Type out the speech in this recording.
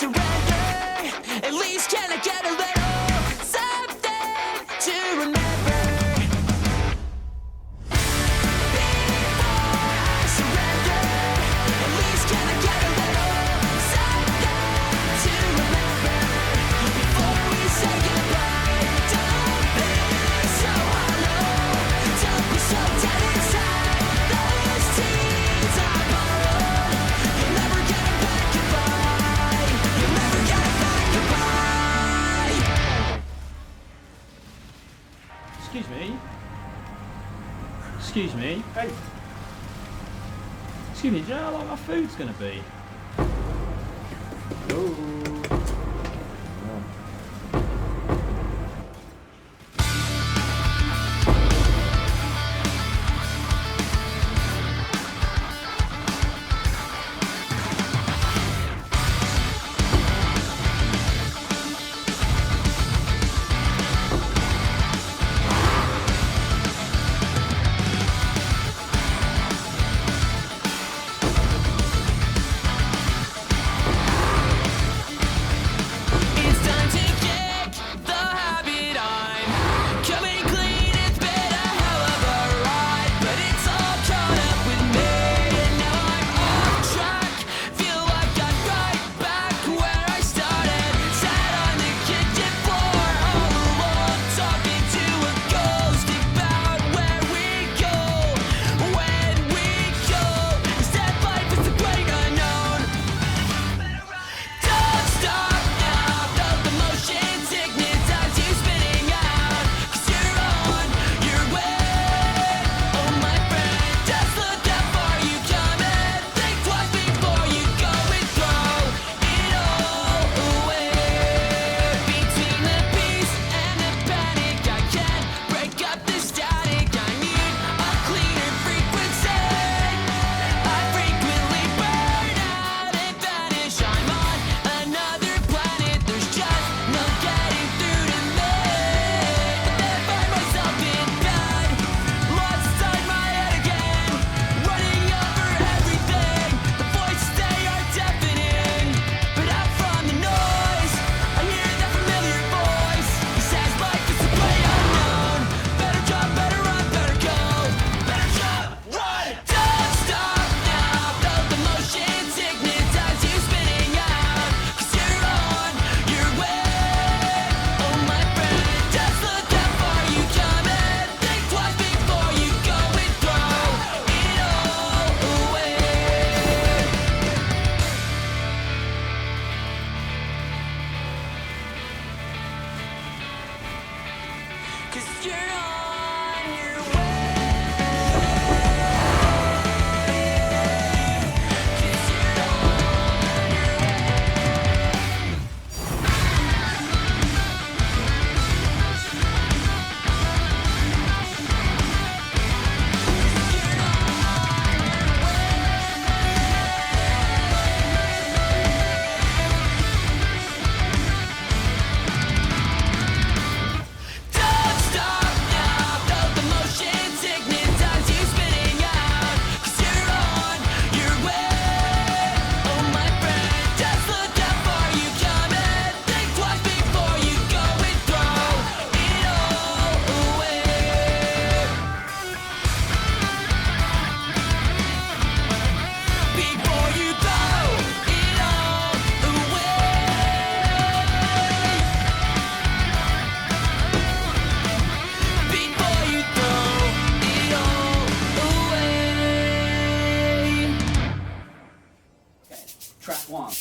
surrender. At least can I get a little something to remember? Before I surrender, at least can I get a little something to remember? Before we say goodbye, don't be so hollow, don't be so dead inside. Those tears I borrowed, you'll never get it back. Goodbye, you'll never get it back. Goodbye. Excuse me. Excuse me. Hey, Excuse me, do you know how long my food's gonna be? It's time to kick the habit on. Coming clean, it's been a hell of a ride, but it's all caught up with me, and now I'm off track. Feel like I'm right back where I started. Sat on the kitchen floor all alone, talking to a ghost about where we go when we go. Instead, life is the great unknown. Don't stop now, feel the motion sickness as you spinning out. 'Cause you're on your way. Oh my friend, just look how far you come and think twice before you go and throw it all away. Between the peace and the panic, I can't break up the static. I need a cleaner frequency. I frequently burn out and vanish. I'm on another planet. There's just no getting through to me. But then I find myself in bed, lost inside my head again, running over everything. The voices they are deafening, but out from the noise, I hear that familiar voice. He says life is the way unknown. Better jump, better run, better go. Better jump, run. Don't stop now, feel the motion sickness as you spinning out. 'Cause you're on your way. Oh my friend, just look how far you come and think twice before you go and throw it all away. 'Cause you're on your way. 'Cause you're on your way. Don't stop now, feel the motion sickness as you spinning out. 'Cause you're on your way. Oh my friend, just look how far you come and think twice before you go and throw it all away. Before you throw it all away. Before you throw it all away. okay. Track one.